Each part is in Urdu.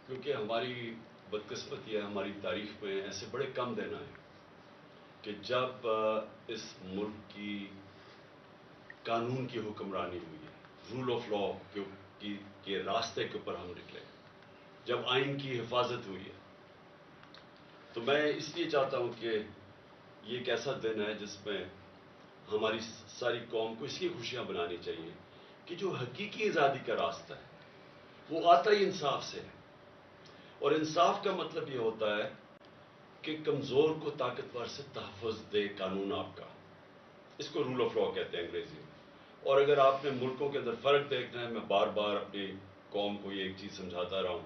کیونکہ ہماری بدقسمتی ہے، ہماری تاریخ میں ایسے بڑے کم دن آئے کہ جب اس ملک کی قانون کی حکمرانی ہوئی ہے، رول آف لا کے راستے کے اوپر ہم نکلے، جب آئین کی حفاظت ہوئی ہے. تو میں اس لیے چاہتا ہوں کہ یہ ایک ایسا دن ہے جس میں ہماری ساری قوم کو اس لیے خوشیاں بنانی چاہیے کہ جو حقیقی آزادی کا راستہ ہے وہ آتا ہی انصاف سے ہے. اور انصاف کا مطلب یہ ہوتا ہے کہ کمزور کو طاقتور سے تحفظ دے قانون آپ کا. اس کو رول آف لا کہتے ہیں انگریزی میں. اور اگر آپ نے ملکوں کے اندر فرق دیکھنا ہے، میں بار بار اپنی قوم کو یہ ایک چیز سمجھاتا رہا ہوں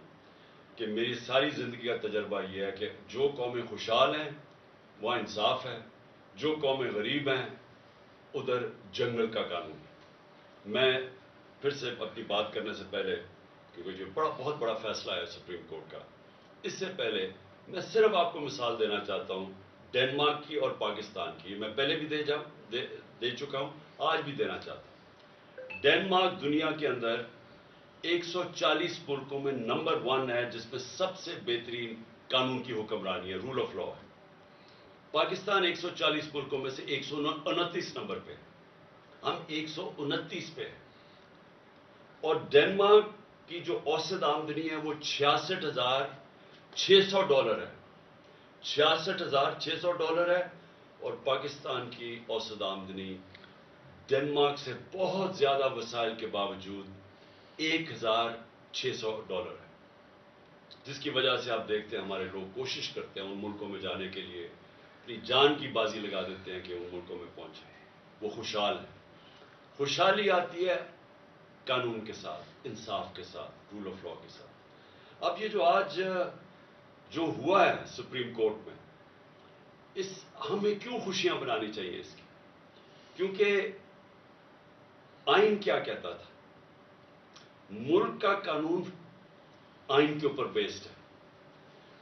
کہ میری ساری زندگی کا تجربہ یہ ہے کہ جو قومیں خوشحال ہیں وہاں انصاف ہے، جو قومیں غریب ہیں ادھر جنگل کا قانون ہے. میں پھر سے اپنی بات کرنے سے پہلے، کیونکہ جو بہت بڑا فیصلہ ہے سپریم کورٹ کا، اس سے پہلے میں صرف آپ کو مثال دینا چاہتا ہوں ڈنمارک کی اور پاکستان کی. میں پہلے بھی دے چکا ہوں، آج بھی دینا چاہتا ہوں. ڈنمارک دنیا کے اندر 140 ملکوں میں نمبر 1 ہے جس میں سب سے بہترین قانون کی حکمرانی ہے، رول آف لا ہے. پاکستان 140 ملکوں میں سے 129 نمبر پہ، ہم 129 پہ ہیں. اور ڈنمارک کی جو اوسط آمدنی ہے وہ $66,600 ہے. $66,600 ہے. اور پاکستان کی اوسط آمدنی ڈنمارک سے بہت زیادہ وسائل کے باوجود $1,600 ہے. جس کی وجہ سے آپ دیکھتے ہیں ہمارے لوگ کوشش کرتے ہیں ان ملکوں میں جانے کے لیے، اپنی جان کی بازی لگا دیتے ہیں کہ ان ملکوں میں پہنچیں. وہ خوشحال ہیں. خوشحالی آتی ہے قانون کے ساتھ، انصاف کے ساتھ، رول آف لا کے ساتھ. اب یہ جو آج جو ہوا ہے سپریم کورٹ میں، ہمیں کیوں خوشیاں بنانی چاہیے اس کی؟ کیونکہ آئین کیا کہتا تھا؟ ملک کا قانون آئین کے اوپر بیسڈ ہے.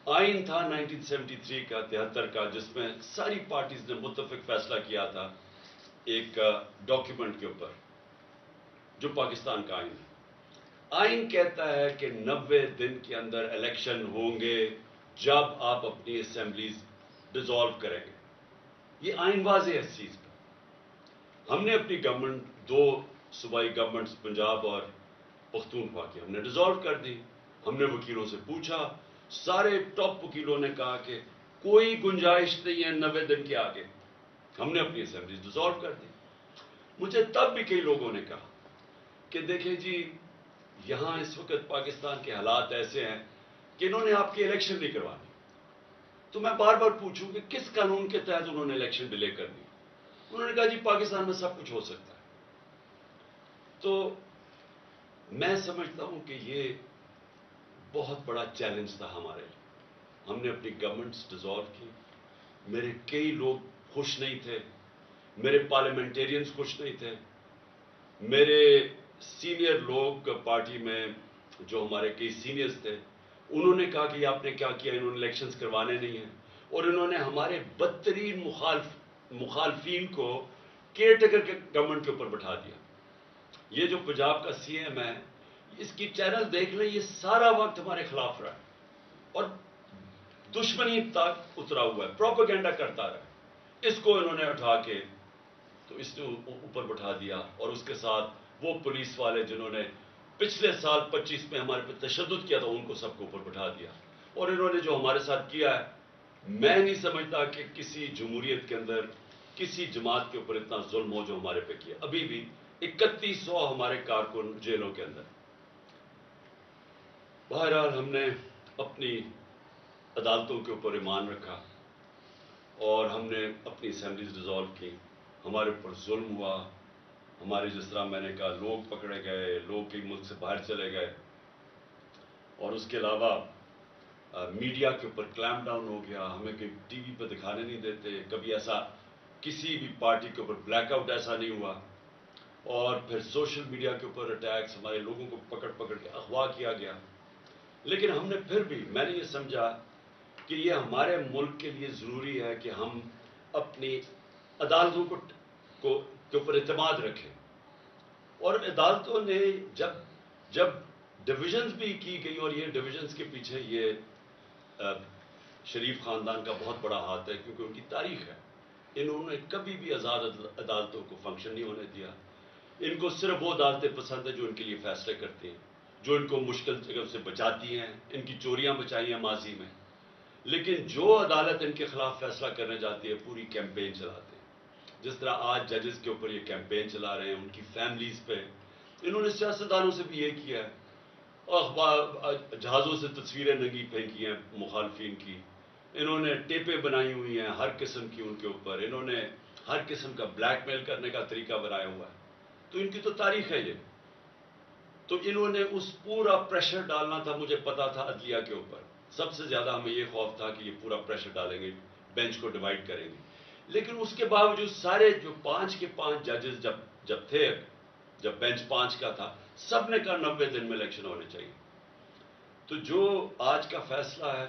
آئین تھا 1973 کا، 73 کا، جس میں ساری پارٹیز نے متفق فیصلہ کیا تھا ایک ڈاکیومنٹ کے اوپر جو پاکستان کا آئین ہے. آئین کہتا ہے کہ 90 دن کے اندر الیکشن ہوں گے جب آپ اپنی اسمبلیز ڈیزالو کریں گے. یہ آئین واضح ہے اس چیز پہ. ہم نے اپنی گورنمنٹ، 2 صوبائی گورنمنٹس پنجاب اور پختونخوا کی ہم نے ڈیزالو کر دی. ہم نے وکیلوں سے پوچھا، سارے ٹاپ وکیلوں نے کہا کہ کوئی گنجائش نہیں ہے 90 دن کے آگے. ہم نے اپنی اسمبلیز ڈیزالو کر دی. مجھے تب بھی کئی لوگوں نے کہا کہ دیکھیں جی یہاں اس وقت پاکستان کے حالات ایسے ہیں کہ انہوں نے آپ کی الیکشن نہیں کروانی. تو میں بار بار پوچھوں کہ کس قانون کے تحت انہوں نے الیکشن ڈیلے کر دی؟ انہوں نے کہا جی پاکستان میں سب کچھ ہو سکتا ہے. تو میں سمجھتا ہوں کہ یہ بہت بڑا چیلنج تھا ہمارے لیے. ہم نے اپنی گورنمنٹس ڈیزالو کی. میرے کئی لوگ خوش نہیں تھے، میرے پارلیمنٹیرینز خوش نہیں تھے، میرے سینئر لوگ پارٹی میں جو ہمارے کئی سینئرز تھے انہوں نے کہا کہ یہ آپ نے کیا کیا، انہوں نے الیکشنز کروانے نہیں ہیں. اور انہوں نے ہمارے بدترین مخالفین کو کیئر ٹیکر کے گورنمنٹ کے اوپر بٹھا دیا. یہ جو پنجاب کا سی ایم ہے، اس کی چینل دیکھ لیں، یہ سارا وقت ہمارے خلاف رہا ہے اور دشمنی تک اترا ہوا ہے، پروپیگنڈا کرتا رہا. اس کو انہوں نے اٹھا کے تو اس نے اوپر بٹھا دیا. اور اس کے ساتھ وہ پولیس والے جنہوں نے پچھلے سال 25 میں ہمارے پہ تشدد کیا تھا ان کو سب کو اوپر بٹھا دیا. اور انہوں نے جو ہمارے ساتھ کیا ہے، میں نہیں سمجھتا کہ کسی جمہوریت کے اندر کسی جماعت کے اوپر اتنا ظلم ہو جو ہمارے پہ کیا. ابھی بھی 3100 ہمارے کارکن جیلوں کے اندر. بہرحال ہم نے اپنی عدالتوں کے اوپر ایمان رکھا اور ہم نے اپنی اسمبلیز ڈیزالو کی. ہمارے اوپر ظلم ہوا، ہمارے جس طرح میں نے کہا لوگ پکڑے گئے، لوگ کئی ملک سے باہر چلے گئے. اور اس کے علاوہ میڈیا کے اوپر کلیمپ ڈاؤن ہو گیا. ہمیں کہیں ٹی وی پہ دکھانے نہیں دیتے. کبھی ایسا کسی بھی پارٹی کے اوپر بلیک آؤٹ ایسا نہیں ہوا. اور پھر سوشل میڈیا کے اوپر اٹیکس، ہمارے لوگوں کو پکڑ کے اغوا کیا گیا. لیکن ہم نے پھر بھی، میں نے یہ سمجھا کہ یہ ہمارے ملک کے لیے ضروری ہے کہ ہم اپنی عدالتوں کے اوپر اعتماد رکھیں. اور عدالتوں نے جب ڈویژنز بھی کی گئی، اور یہ ڈویژنز کے پیچھے یہ شریف خاندان کا بہت بڑا ہاتھ ہے، کیونکہ ان کی تاریخ ہے. انہوں نے کبھی بھی آزاد عدالتوں کو فنکشن نہیں ہونے دیا. ان کو صرف وہ عدالتیں پسند ہیں جو ان کے لیے فیصلے کرتی ہیں، جو ان کو مشکل جگہ سے بچاتی ہیں. ان کی چوریاں بچائی ہیں ماضی میں، لیکن جو عدالت ان کے خلاف فیصلہ کرنے جاتی ہے پوری کیمپین چلاتے ہیں. جس طرح آج ججز کے اوپر یہ کیمپین چلا رہے ہیں، ان کی فیملیز پہ. انہوں نے سیاستدانوں سے بھی یہ کیا ہے، جہازوں سے تصویریں ننگی پھینکی ہیں مخالفین کی. انہوں نے ٹیپیں بنائی ہوئی ہیں ہر قسم کی ان کے اوپر. انہوں نے ہر قسم کا بلیک میل کرنے کا طریقہ بنایا ہوا ہے. تو ان کی تو تاریخ ہے یہ. تو انہوں نے اس پورا پریشر ڈالنا تھا، مجھے پتا تھا عدلیہ کے اوپر. سب سے زیادہ ہمیں یہ خوف تھا کہ یہ پورا پریشر ڈالیں گے، بینچ کو ڈیوائڈ کریں گے. لیکن اس کے باوجود سارے جو 5 کے 5 ججز جب تھے، جب بینچ 5 کا تھا، سب نے کہا 90 دن میں الیکشن ہونے چاہیے. تو جو آج کا فیصلہ ہے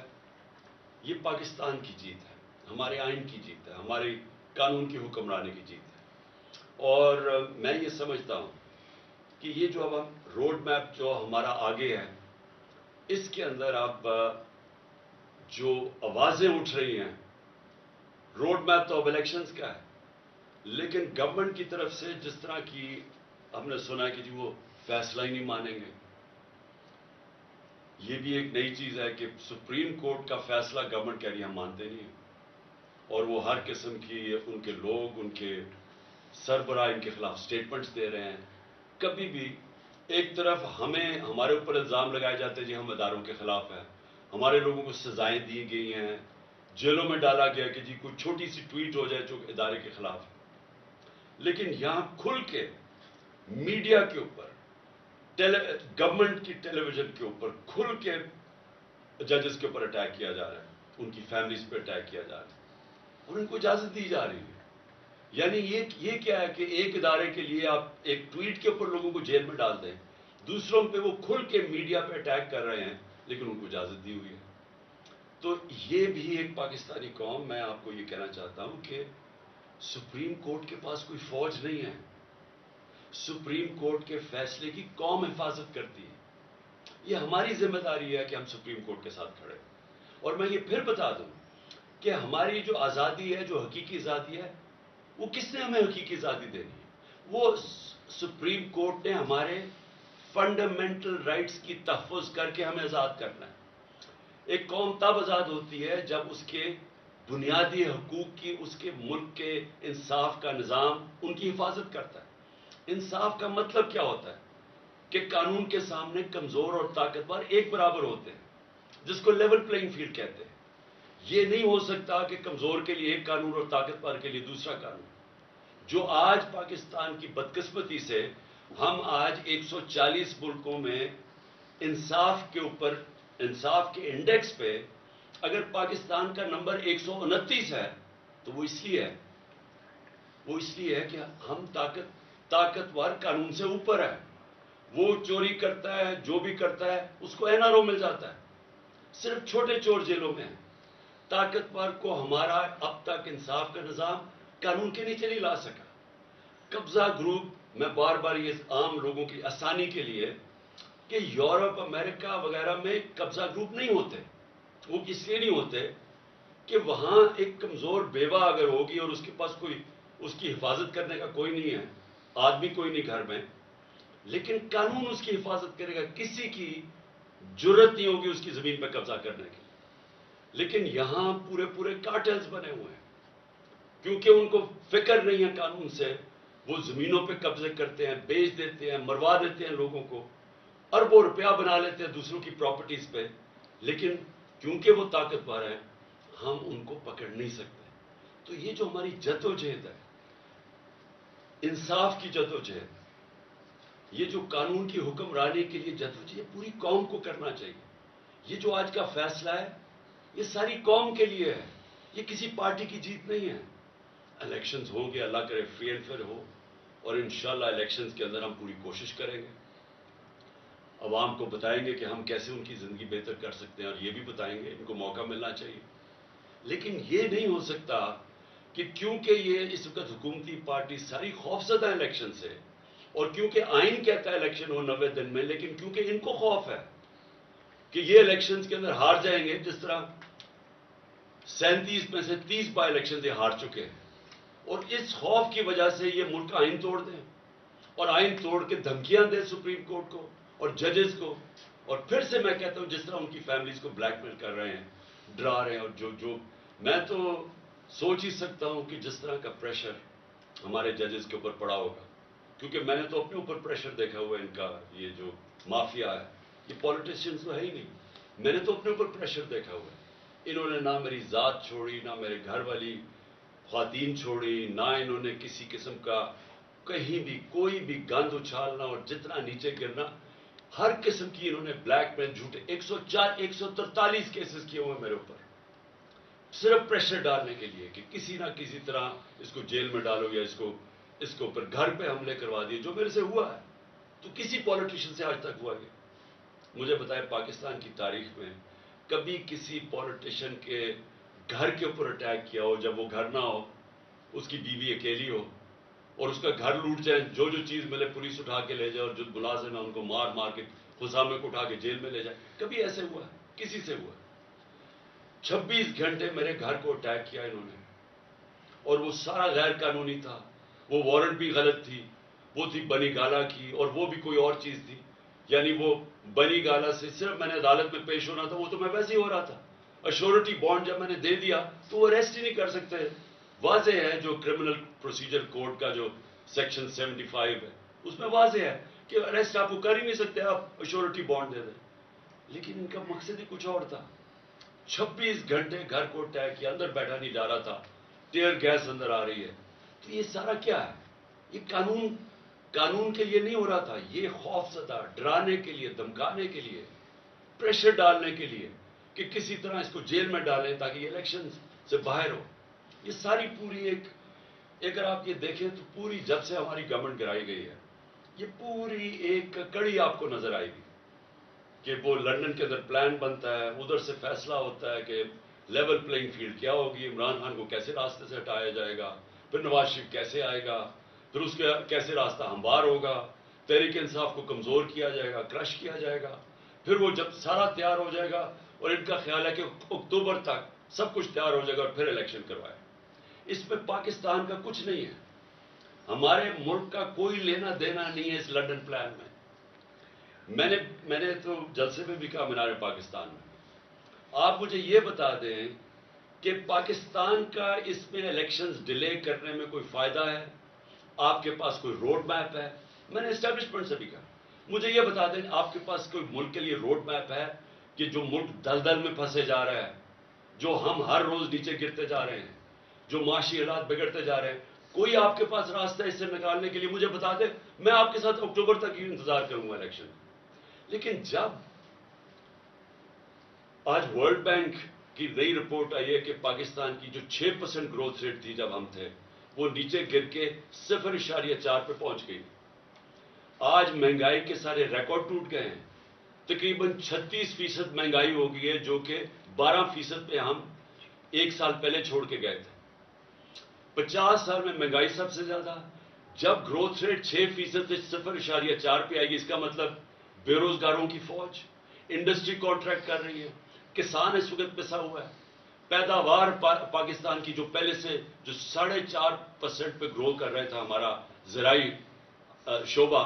یہ پاکستان کی جیت ہے، ہمارے آئین کی جیت ہے، ہمارے قانون کی حکمرانی کی جیت ہے. اور میں یہ سمجھتا ہوں کہ یہ جو اب ہم روڈ میپ جو ہمارا آگے ہے، اس کے اندر اب جو آوازیں اٹھ رہی ہیں، روڈ میپ تو اب الیکشنز کا ہے، لیکن گورنمنٹ کی طرف سے جس طرح کی ہم نے سنا ہے کہ جی وہ فیصلہ ہی نہیں مانیں گے. یہ بھی ایک نئی چیز ہے کہ سپریم کورٹ کا فیصلہ گورنمنٹ کہہ رہی ہے ہم مانتے نہیں ہیں. اور وہ ہر قسم کی ان کے لوگ، ان کے سربراہ ان کے خلاف سٹیٹمنٹس دے رہے ہیں. کبھی بھی ایک طرف ہمارے اوپر الزام لگائے جاتے ہیں جی ہم اداروں کے خلاف ہیں، ہمارے لوگوں کو سزائیں دی گئی ہیں، جیلوں میں ڈالا گیا کہ جی کوئی چھوٹی سی ٹویٹ ہو جائے جو ادارے کے خلاف ہے. لیکن یہاں کھل کے میڈیا کے اوپر، گورنمنٹ کی ٹیلی ویژن کے اوپر کھل کے ججز کے اوپر اٹیک کیا جا رہا ہے، ان کی فیملیز پہ اٹیک کیا جا رہا ہے، اور ان کو اجازت دی جا رہی ہے. یعنی یہ کیا ہے کہ ایک ادارے کے لیے آپ ایک ٹویٹ کے اوپر لوگوں کو جیل میں ڈال دیں، دوسروں پہ وہ کھل کے میڈیا پہ اٹیک کر رہے ہیں، لیکن ان کو اجازت دی ہوئی ہے. تو یہ بھی ایک پاکستانی قوم، میں آپ کو یہ کہنا چاہتا ہوں کہ سپریم کورٹ کے پاس کوئی فوج نہیں ہے. سپریم کورٹ کے فیصلے کی قوم حفاظت کرتی ہے. یہ ہماری ذمہ داری ہے کہ ہم سپریم کورٹ کے ساتھ کھڑے. اور میں یہ پھر بتا دوں کہ ہماری جو آزادی ہے، جو حقیقی آزادی ہے، وہ کس نے ہمیں حقیقی آزادی دینی ہے؟ وہ سپریم کورٹ نے ہمارے فنڈامنٹل رائٹس کی تحفظ کر کے ہمیں آزاد کرنا ہے. ایک قوم تب آزاد ہوتی ہے جب اس کے بنیادی حقوق کی، اس کے ملک کے انصاف کا نظام ان کی حفاظت کرتا ہے. انصاف کا مطلب کیا ہوتا ہے؟ کہ قانون کے سامنے کمزور اور طاقتور ایک برابر ہوتے ہیں، جس کو لیول پلینگ فیلڈ کہتے ہیں. یہ نہیں ہو سکتا کہ کمزور کے لیے ایک قانون اور طاقتور کے لیے دوسرا قانون. جو آج پاکستان کی بدقسمتی سے ہم آج 140 ملکوں میں انصاف کے اوپر، انصاف کے انڈیکس پہ اگر پاکستان کا نمبر 129 ہے تو وہ اس لیے ہے کہ ہم طاقتور قانون سے اوپر ہے. وہ چوری کرتا ہے، جو بھی کرتا ہے اس کو این آر او مل جاتا ہے. صرف چھوٹے چور جیلوں میں ہیں. طاقتور کو ہمارا اب تک انصاف کا نظام قانون کے نیچے نہیں لا سکا. قبضہ گروپ، میں بار بار یہ عام لوگوں کی آسانی کے لیے کہ یورپ، امریکہ وغیرہ میں قبضہ گروپ نہیں ہوتے. وہ اس لیے نہیں ہوتے کہ وہاں ایک کمزور بیوہ اگر ہوگی اور اس کے پاس کوئی اس کی حفاظت کرنے کا کوئی نہیں ہے، آدمی کوئی نہیں گھر میں، لیکن قانون اس کی حفاظت کرے گا. کسی کی جرت نہیں ہوگی اس کی زمین پہ قبضہ کرنے کی. لیکن یہاں پورے کارٹلز بنے ہوئے ہیں، کیونکہ ان کو فکر نہیں ہے قانون سے. وہ زمینوں پہ قبضے کرتے ہیں، بیچ دیتے ہیں، مروا دیتے ہیں لوگوں کو، اربوں روپیہ بنا لیتے ہیں دوسروں کی پراپرٹیز پہ. لیکن کیونکہ وہ طاقتور ہیں ہم ان کو پکڑ نہیں سکتے. تو یہ جو ہماری جدوجہد ہے، انصاف کی جدوجہد، یہ جو قانون کی حکمرانی کے لیے جدوجہد پوری قوم کو کرنا چاہیے. یہ جو آج کا فیصلہ ہے یہ ساری قوم کے لیے ہے، یہ کسی پارٹی کی جیت نہیں ہے. الیکشنز ہوں گے، اللہ کرے فری اینڈ فیئر ہو، اور انشاءاللہ الیکشنز کے اندر ہم پوری کوشش کریں گے. عوام کو بتائیں گے کہ ہم کیسے ان کی زندگی بہتر کر سکتے ہیں، اور یہ بھی بتائیں گے ان کو موقع ملنا چاہیے. لیکن یہ نہیں ہو سکتا کہ کیونکہ یہ اس وقت حکومتی پارٹی ساری خوفزدہ الیکشن سے، اور کیونکہ آئین کہتا ہے الیکشن ہو 90 دن میں، لیکن کیونکہ ان کو خوف ہے کہ یہ الیکشنز کے اندر ہار جائیں گے، جس طرح 37 میں سے 30 بائی الیکشن یہ ہار چکے ہیں، اور اس خوف کی وجہ سے یہ ملک کا آئین توڑ دیں اور آئین توڑ کے دھمکیاں دیں سپریم کورٹ کو اور ججز کو، اور پھر سے میں کہتا ہوں جس طرح ان کی فیملیز کو بلیک میل کر رہے ہیں، ڈرا رہے ہیں، اور جو میں تو سوچ ہی سکتا ہوں کہ جس طرح کا پریشر ہمارے ججز کے اوپر پڑا ہوگا، کیونکہ میں نے تو اپنے اوپر پریشر دیکھا ہوا ہے ان کا، یہ جو مافیا ہے، یہ پولیٹیشینز تو ہے ہی نہیں، میں نے تو اپنے اوپر پریشر دیکھا ہوا ہے، انہوں نے نہ میری ذات چھوڑی، نہ میرے گھر والی خواتین چھوڑی، نہ انہوں نے کسی قسم کا کہیں بھی کوئی بھی گند اچھالنا اور جتنا نیچے گرنا، ہر قسم کی انہوں نے بلیک میل، جھوٹے 143 کیسز کیے ہوئے میرے اوپر، صرف پریشر ڈالنے کے لیے کہ کسی نہ کسی طرح اس کو جیل میں ڈالو، یا اس کے اوپر گھر پہ حملے کروا دیے، جو میرے سے ہوا ہے تو کسی پولیٹیشین سے آج تک ہوا گیا؟ مجھے بتائے پاکستان کی تاریخ میں کبھی کسی پولیٹیشین کے گھر کے اوپر اٹیک کیا ہو جب وہ گھر نہ ہو، اس کی بیوی اکیلی ہو، اور اس کا گھر لوٹ جائے، جو چیز ملے پولیس اٹھا کے لے جائے، اور جو ملازم ہیں ان کو مار مار کے خسامے کو اٹھا کے جیل میں لے جائے؟ کبھی ایسے ہوا ہے؟ کسی سے ہوا؟ 26 گھنٹے میرے گھر کو اٹیک کیا انہوں نے، اور وہ سارا غیر قانونی تھا، وہ وارنٹ بھی غلط تھی، وہ تھی بنی گالا کی، اور وہ بھی کوئی اور چیز تھی، یعنی وہ بنی گالا سے صرف میں نے عدالت میں پیش ہونا تھا، وہ تو میں ویسے ہی ہو رہا تھا، ایشورٹی بانڈ جب میں نے دے دیا تو وہ ریسٹ ہی نہیں کر سکتے، واضح ہے جو کرمنل پروسیجر کوڈ کا جو سیکشن 75 ہے اس میں واضح ہے کہ اریسٹ آپ کو کر ہی نہیں سکتے، آپ ایشورٹی بانڈ دے دیں، لیکن ان کا مقصد ہی کچھ اور تھا۔ 26 گھنٹے گھر کو اٹیک کیا، اندر بیٹھا نہیں جا رہا تھا، ٹیئر گیس اندر آ رہی ہے، تو یہ سارا کیا ہے؟ یہ قانون کے لیے نہیں ہو رہا تھا، یہ خوف زدہ، ڈرانے کے لیے، دھمکانے کے لیے، پریشر ڈالنے کے لیے کہ کسی طرح اس کو جیل میں ڈالیں تاکہ یہ الیکشن سے باہر ہو۔ یہ ساری پوری اگر آپ یہ دیکھیں تو پوری جب سے ہماری گورنمنٹ گرائی گئی ہے، یہ پوری ایک کڑی آپ کو نظر آئے گی کہ وہ لندن کے اندر پلان بنتا ہے، ادھر سے فیصلہ ہوتا ہے کہ لیول پلینگ فیلڈ کیا ہوگی، عمران خان کو کیسے راستے سے ہٹایا جائے گا، پھر نواز شریف کیسے آئے گا، پھر اس کا کیسے راستہ ہموار ہوگا، تحریک انصاف کو کمزور کیا جائے گا، کرش کیا جائے گا، پھر وہ جب سارا تیار ہو جائے گا، اور ان کا خیال ہے کہ اکتوبر تک سب کچھ تیار ہو جائے گا اور پھر الیکشن کروائے۔ اس میں پاکستان کا کچھ نہیں ہے، ہمارے ملک کا کوئی لینا دینا نہیں ہے اس لنڈن پلان میں۔ میں نے تو جلسے میں بھی کہا مینار پاکستان میں، آپ مجھے یہ بتا دیں کہ پاکستان کا اس میں الیکشنز ڈیلے کرنے میں کوئی فائدہ ہے؟ آپ کے پاس کوئی روڈ میپ ہے؟ میں نے اسٹیبلشمنٹ سے بھی کہا، مجھے یہ بتا دیں آپ کے پاس کوئی ملک کے لیے روڈ میپ ہے کہ جو ملک دلدل میں پھنسے جا رہا ہے، جو ہم ہر روز نیچے گرتے جا رہے ہیں، جو معاشی حالات بگڑتے جا رہے ہیں، کوئی آپ کے پاس راستہ اس سے نکالنے کے لیے مجھے بتا دیں، میں آپ کے ساتھ اکتوبر تک ہی انتظار کروں گا الیکشن۔ لیکن جب آج ورلڈ بینک کی نئی رپورٹ آئی ہے کہ پاکستان کی جو 6% گروتھ ریٹ تھی جب ہم تھے، وہ نیچے گر کے 0.4 پہ پہنچ گئی، آج مہنگائی کے سارے ریکارڈ ٹوٹ گئے ہیں، تقریباً 36% مہنگائی ہو گئی ہے، جو کہ 12% پہ ہم ایک سال پہلے چھوڑ کے گئے تھے۔ 50 سال میں مہنگائی سب سے زیادہ، جب گروتھ ریٹ 6% سے 0.4 پہ آئے گی، اس کا مطلب بے روزگاروں کی فوج، انڈسٹری کانٹریکٹ کر رہی ہے، کسان اس وقت پسا ہوا ہے، پیداوار پاکستان کی جو پہلے سے جو 4.5% پہ گرو کر رہا تھا ہمارا زرعی شعبہ،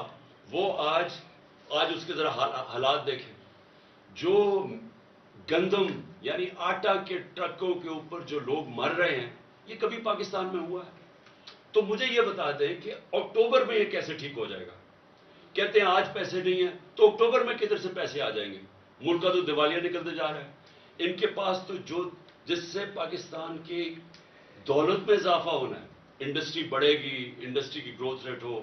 وہ آج اس کے ذرا حالات دیکھیں، جو گندم یعنی آٹا کے ٹرکوں کے اوپر جو لوگ مر رہے ہیں، یہ کبھی پاکستان میں ہوا ہے؟ تو مجھے یہ بتا دیں کہ اکتوبر میں یہ کیسے ٹھیک ہو جائے گا؟ کہتے ہیں آج پیسے نہیں ہیں، تو اکتوبر میں کدھر سے پیسے آ جائیں گے؟ ملک کا تو دیوالیہ نکلتے جا رہا ہے، ان کے پاس تو جس سے پاکستان کی دولت میں اضافہ ہونا ہے، انڈسٹری بڑھے گی، انڈسٹری کی گروتھ ریٹ ہو،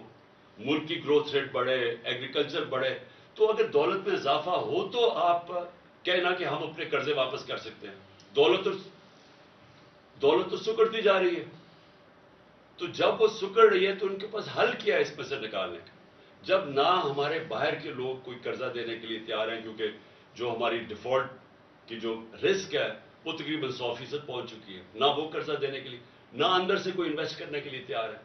ملک کی گروتھ ریٹ بڑھے، ایگریکلچر بڑھے، تو اگر دولت میں اضافہ ہو تو آپ کہنا کہ ہم اپنے قرضے واپس کر سکتے ہیں۔ دولت تو سکڑتی جا رہی ہے، تو جب وہ سکڑ رہی ہے تو ان کے پاس حل کیا ہے اس میں سے نکالنے کا؟ جب نہ ہمارے باہر کے لوگ کوئی قرضہ دینے کے لیے تیار ہیں، کیونکہ جو ہماری ڈیفالٹ کی جو رسک ہے وہ تقریباً 100% پہنچ چکی ہے، نہ وہ قرضہ دینے کے لیے، نہ اندر سے کوئی انویسٹ کرنے کے لیے تیار ہے،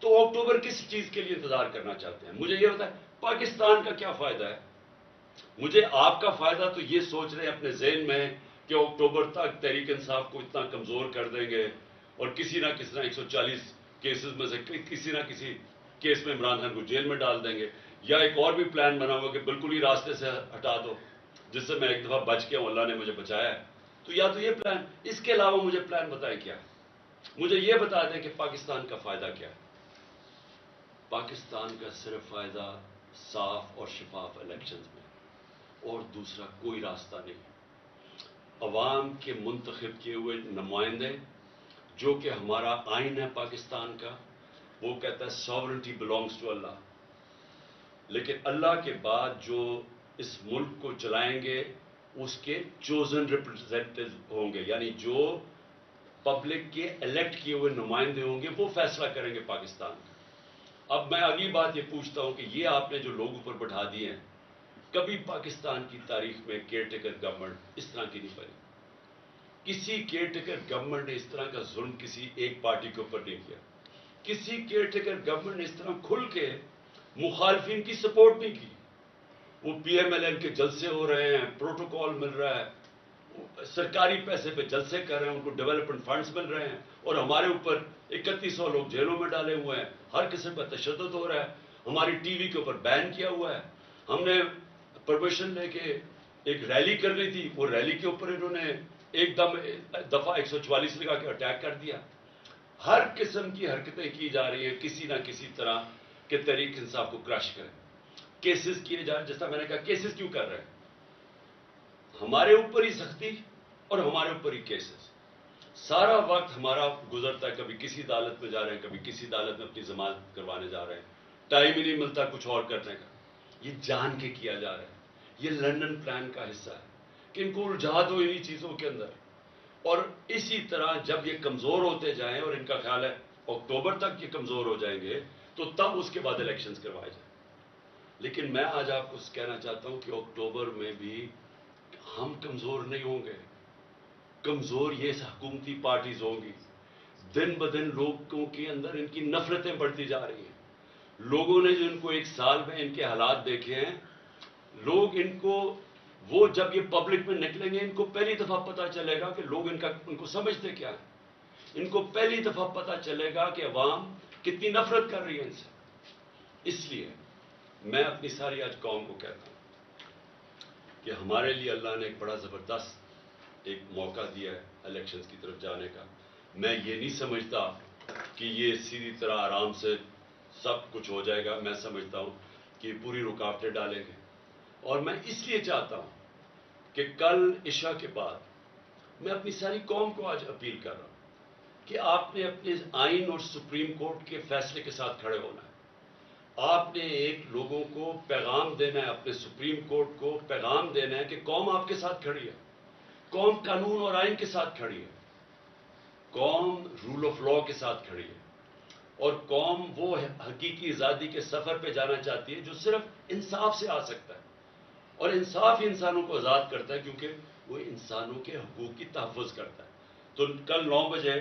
تو اکتوبر کس چیز کے لیے انتظار کرنا چاہتے ہیں؟ مجھے یہ بتائیں، پاکستان کا کیا فائدہ ہے؟ مجھے آپ کا فائدہ تو یہ سوچ رہے ہیں اپنے ذہن میں کہ اکتوبر تک تحریک انصاف کو اتنا کمزور کر دیں گے اور کسی نہ کسی 140 کیسز میں سے کسی نہ کسی کیس میں عمران خان کو جیل میں ڈال دیں گے، یا ایک اور بھی پلان بنا ہوا کہ بالکل ہی راستے سے ہٹا دو، جس سے میں ایک دفعہ بچ گیا ہوں، اللہ نے مجھے بچایا ہے۔ تو یا تو یہ پلان، اس کے علاوہ مجھے پلان بتائیں کیا ہے؟ مجھے یہ بتا دیں کہ پاکستان کا فائدہ کیا ہے۔ پاکستان کا صرف فائدہ صاف اور شفاف الیکشنز میں، اور دوسرا کوئی راستہ نہیں۔ عوام کے منتخب کیے ہوئے نمائندے، جو کہ ہمارا آئین ہے پاکستان کا، وہ کہتا ہے ساورنٹی بلانگس ٹو اللہ، لیکن اللہ کے بعد جو اس ملک کو چلائیں گے اس کے چوزن ریپرزینٹیو ہوں گے، یعنی جو پبلک کے الیکٹ کیے ہوئے نمائندے ہوں گے، وہ فیصلہ کریں گے پاکستان کا۔ اب میں اگلی بات یہ پوچھتا ہوں کہ یہ آپ نے جو لوگ اوپر بٹھا دیے ہیں، کبھی پاکستان کی تاریخ میں کیئر ٹیکر گورنمنٹ اس طرح کی نہیں بنی۔ کسی کیئر ٹیکر گورنمنٹ نے اس طرح کا ظلم کسی ایک پارٹی کے اوپر نہیں کیا۔ کسی کیئر ٹیکر گورنمنٹ نے اس طرح کھل کے مخالفین کی سپورٹ نہیں کی۔ وہ پی ایم ایل این کے جلسے ہو رہے ہیں، پروٹوکول مل رہا ہے، سرکاری پیسے پہ جلسے کر رہے ہیں، ان کو ڈیولپمنٹ فنڈز مل رہے ہیں، اور ہمارے اوپر 3100 لوگ جیلوں میں ڈالے ہوئے ہیں، ہر قسم کا تشدد ہو رہا ہے، ہماری ٹی وی کے اوپر بین کیا ہوا ہے۔ ہم نے پرمیشن لے کے ایک ریلی کرنی تھی، وہ ریلی کے اوپر انہوں نے ایک دم دفعہ 144 لگا کے اٹیک کر دیا۔ ہر قسم کی حرکتیں کی جا رہی ہیں کسی نہ کسی طرح کہ تحریک انصاف کو کرش کریں۔ کیسز کیے جا رہے ہیں، جیسا میں نے کہا کیسز کیوں کر رہے ہیں؟ ہمارے اوپر ہی سختی اور ہمارے اوپر ہی کیسز۔ سارا وقت ہمارا گزرتا ہے، کبھی کسی عدالت میں جا رہے ہیں، کبھی کسی عدالت میں اپنی ضمانت کروانے جا رہے ہیں، ٹائم ہی نہیں ملتا کچھ اور کرنے کا۔ یہ جان کے کیا جا رہا ہے، یہ لندن پلان کا حصہ ہے کہ ان کو الجھا دو انہی چیزوں کے اندر، اور اسی طرح جب یہ کمزور ہوتے جائیں، اور ان کا خیال ہے اکتوبر تک یہ کمزور ہو جائیں گے تو تب اس کے بعد الیکشنز کروائے جائیں۔ لیکن میں آج آپ کو کہنا چاہتا ہوں کہ اکتوبر میں بھی ہم کمزور نہیں ہوں گے، کمزور یہ حکومتی پارٹیز ہوں گی۔ دن بدن لوگوں کے اندر ان کی نفرتیں بڑھتی جا رہی ہیں۔ لوگوں نے جو ان کو ایک سال میں ان کے حالات دیکھے ہیں، لوگ ان کو، وہ جب یہ پبلک میں نکلیں گے ان کو پہلی دفعہ پتا چلے گا کہ لوگ ان کو سمجھتے کیا ہیں۔ ان کو پہلی دفعہ پتا چلے گا کہ عوام کتنی نفرت کر رہی ہے ان سے۔ اس لیے میں اپنی ساری آج قوم کو کہتا ہوں کہ ہمارے لیے اللہ نے ایک بڑا زبردست ایک موقع دیا ہے الیکشنز کی طرف جانے کا۔ میں یہ نہیں سمجھتا کہ یہ سیدھی طرح آرام سے سب کچھ ہو جائے گا، میں سمجھتا ہوں کہ پوری رکاوٹیں ڈالیں گے، اور میں اس لیے چاہتا ہوں کہ کل عشاء کے بعد میں اپنی ساری قوم کو آج اپیل کر رہا ہوں کہ آپ نے اپنے آئین اور سپریم کورٹ کے فیصلے کے ساتھ کھڑے ہونا ہے۔ آپ نے ایک لوگوں کو پیغام دینا ہے، اپنے سپریم کورٹ کو پیغام دینا ہے کہ قوم آپ کے ساتھ کھڑی ہے، قوم قانون اور آئین کے ساتھ کھڑی ہے، قوم رول آف لا کے ساتھ کھڑی ہے، اور قوم وہ حقیقی آزادی کے سفر پہ جانا چاہتی ہے جو صرف انصاف سے آ سکتا ہے، اور انصاف ہی انسانوں کو آزاد کرتا ہے، کیونکہ وہ انسانوں کے حقوق کی تحفظ کرتا ہے۔ تو کل 9 بجے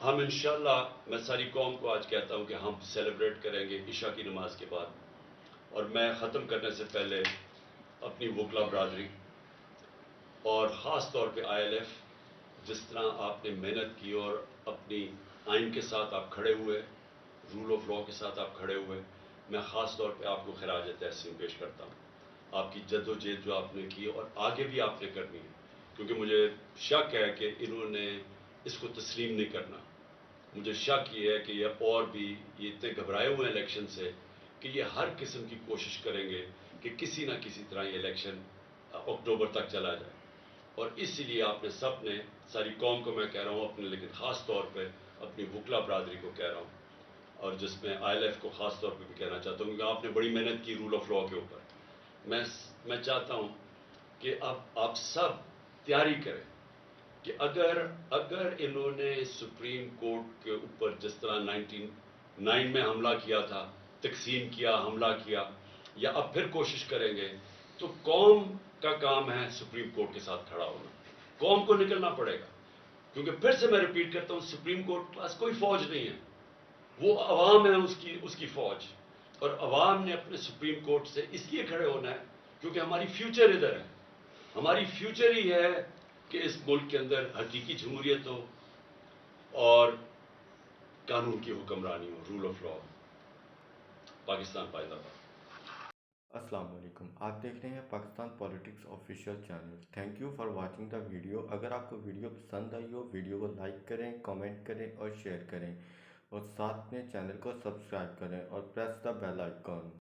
ہم انشاءاللہ، میں ساری قوم کو آج کہتا ہوں کہ ہم سیلیبریٹ کریں گے عشاء کی نماز کے بعد۔ اور میں ختم کرنے سے پہلے اپنی وکلا برادری اور خاص طور پہ آئی ایل ایف، جس طرح آپ نے محنت کی اور اپنی آئین کے ساتھ آپ کھڑے ہوئے، رول آف لا کے ساتھ آپ کھڑے ہوئے، میں خاص طور پہ آپ کو خراج تحسین پیش کرتا ہوں۔ آپ کی جد و جہد جو آپ نے کی اور آگے بھی آپ نے کرنی ہے، کیونکہ مجھے شک ہے کہ انہوں نے اس کو تسلیم نہیں کرنا۔ مجھے شک یہ ہے کہ یہ اور بھی یہ اتنے گھبرائے ہوئے ہیں الیکشن سے کہ یہ ہر قسم کی کوشش کریں گے کہ کسی نہ کسی طرح یہ الیکشن اکتوبر تک چلا جائے۔ اور اسی لیے آپ نے سب نے، ساری قوم کو میں کہہ رہا ہوں اپنے، لیکن خاص طور پہ اپنی وکلا برادری کو کہہ رہا ہوں، اور جس میں آئی ایل ایف کو خاص طور پہ بھی کہنا چاہتا ہوں، کیونکہ آپ نے بڑی محنت کی رول آف لا کے اوپر۔ میں چاہتا ہوں کہ اب آپ سب تیاری کریں کہ اگر انہوں نے سپریم کورٹ کے اوپر جس طرح 99 میں حملہ کیا تھا، تقسیم کیا، حملہ کیا، یا اب پھر کوشش کریں گے، تو قوم کا کام ہے سپریم کورٹ کے ساتھ کھڑا ہونا۔ قوم کو نکلنا پڑے گا، کیونکہ پھر سے میں ریپیٹ کرتا ہوں، سپریم کورٹ کے پاس کوئی فوج نہیں ہے، وہ عوام ہے اس کی فوج، اور عوام نے اپنے سپریم کورٹ سے اس لیے کھڑے ہونا ہے کیونکہ ہماری فیوچر ادھر ہے. ہماری فیوچر ہی ہے کہ اس ملک کے اندر حقیقی جمہوریت ہو اور قانون کی حکمرانی ہو، رول آف لا. پاکستان پائندہ باد. السلام علیکم، آپ دیکھ رہے ہیں Pakistan politics official channel. Thank you for watching the video. اگر آپ کو ویڈیو پسند آئی ہو، ویڈیو کو لائک کریں، کامنٹ کریں اور شیئر کریں، اور ساتھ میں چینل کو سبسکرائب کریں اور پریس دا بیل آئیکن.